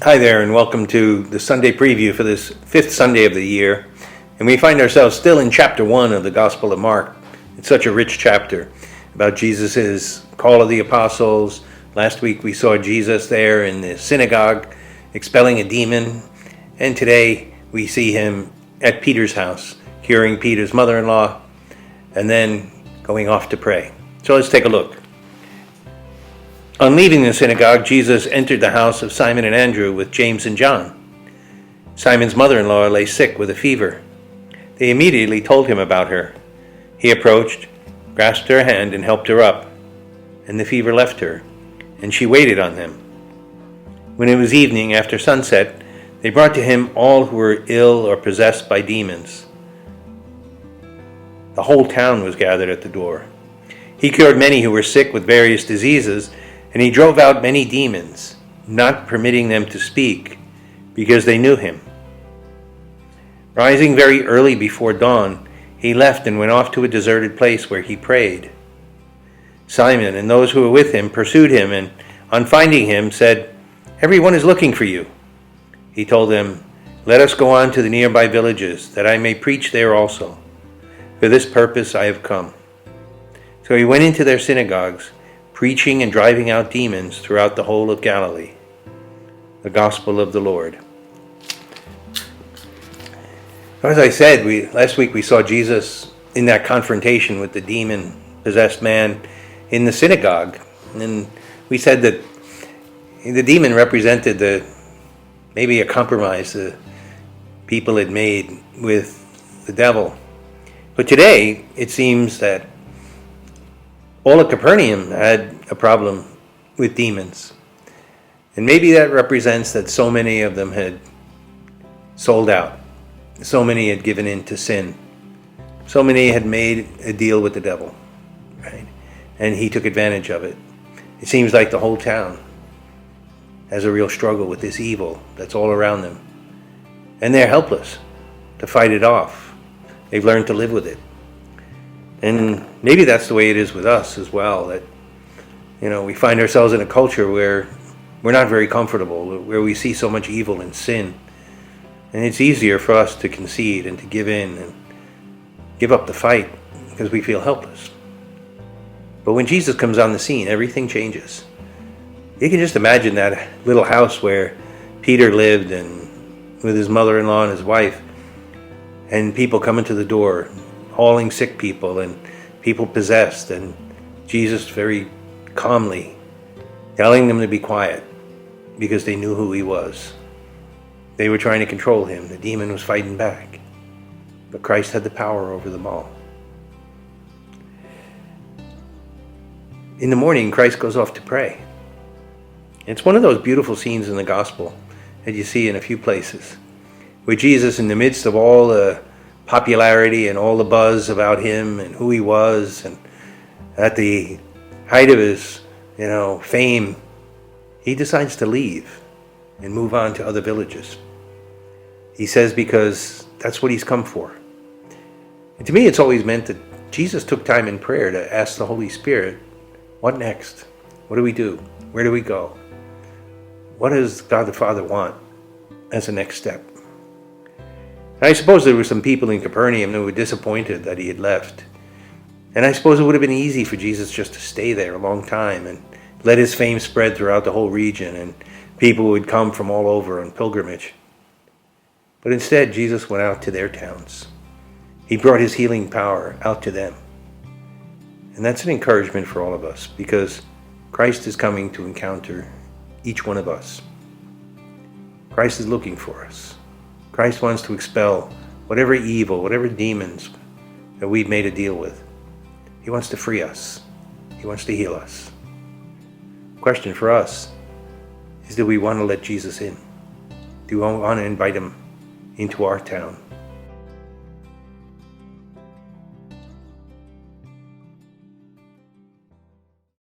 Hi there, and welcome to the Sunday preview for this fifth Sunday of the year. And we find ourselves still in chapter 1 of the Gospel of Mark. It's such a rich chapter about Jesus' call of the apostles. Last week we saw Jesus there in the synagogue expelling a demon. And today we see him at Peter's house, curing Peter's mother-in-law, and then going off to pray. So let's take a look. On leaving the synagogue, Jesus entered the house of Simon and Andrew with James and John. Simon's mother-in-law lay sick with a fever. They immediately told him about her. He approached, grasped her hand, and helped her up. And the fever left her, and she waited on them. When it was evening, after sunset, they brought to him all who were ill or possessed by demons. The whole town was gathered at the door. He cured many who were sick with various diseases, and he drove out many demons, not permitting them to speak, because they knew him. Rising very early before dawn, he left and went off to a deserted place where he prayed. Simon and those who were with him pursued him, and on finding him said, "Everyone is looking for you." He told them, "Let us go on to the nearby villages, that I may preach there also. For this purpose I have come." So he went into their synagogues, preaching and driving out demons throughout the whole of Galilee. The Gospel of the Lord. As I said, last week we saw Jesus in that confrontation with the demon-possessed man in the synagogue. And we said that the demon represented maybe a compromise the people had made with the devil. But today, it seems that all of Capernaum had a problem with demons. And maybe that represents that so many of them had sold out. So many had given in to sin. So many had made a deal with the devil, right? And he took advantage of it. It seems like the whole town has a real struggle with this evil that's all around them. And they're helpless to fight it off. They've learned to live with it. And maybe that's the way it is with us as well, that, we find ourselves in a culture where we're not very comfortable, where we see so much evil and sin. And it's easier for us to concede and to give in and give up the fight because we feel helpless. But when Jesus comes on the scene, everything changes. You can just imagine that little house where Peter lived and with his mother-in-law and his wife, and people coming to the door, hauling sick people and people possessed, and Jesus very calmly telling them to be quiet because they knew who he was. They were trying to control him. The demon was fighting back, but Christ had the power over them all. In the morning, Christ goes off to pray. It's one of those beautiful scenes in the gospel that you see in a few places, where Jesus, in the midst of all the popularity and all the buzz about him and who he was, and at the height of his, fame, he decides to leave and move on to other villages. He says because that's what he's come for. And to me, it's always meant that Jesus took time in prayer to ask the Holy Spirit, what next? What do we do? Where do we go? What does God the Father want as a next step? I suppose there were some people in Capernaum who were disappointed that he had left. And I suppose it would have been easy for Jesus just to stay there a long time and let his fame spread throughout the whole region, and people would come from all over on pilgrimage. But instead, Jesus went out to their towns. He brought his healing power out to them. And that's an encouragement for all of us, because Christ is coming to encounter each one of us. Christ is looking for us. Christ wants to expel whatever evil, whatever demons that we've made a deal with. He wants to free us. He wants to heal us. The question for us is, do we want to let Jesus in? Do we want to invite him into our town?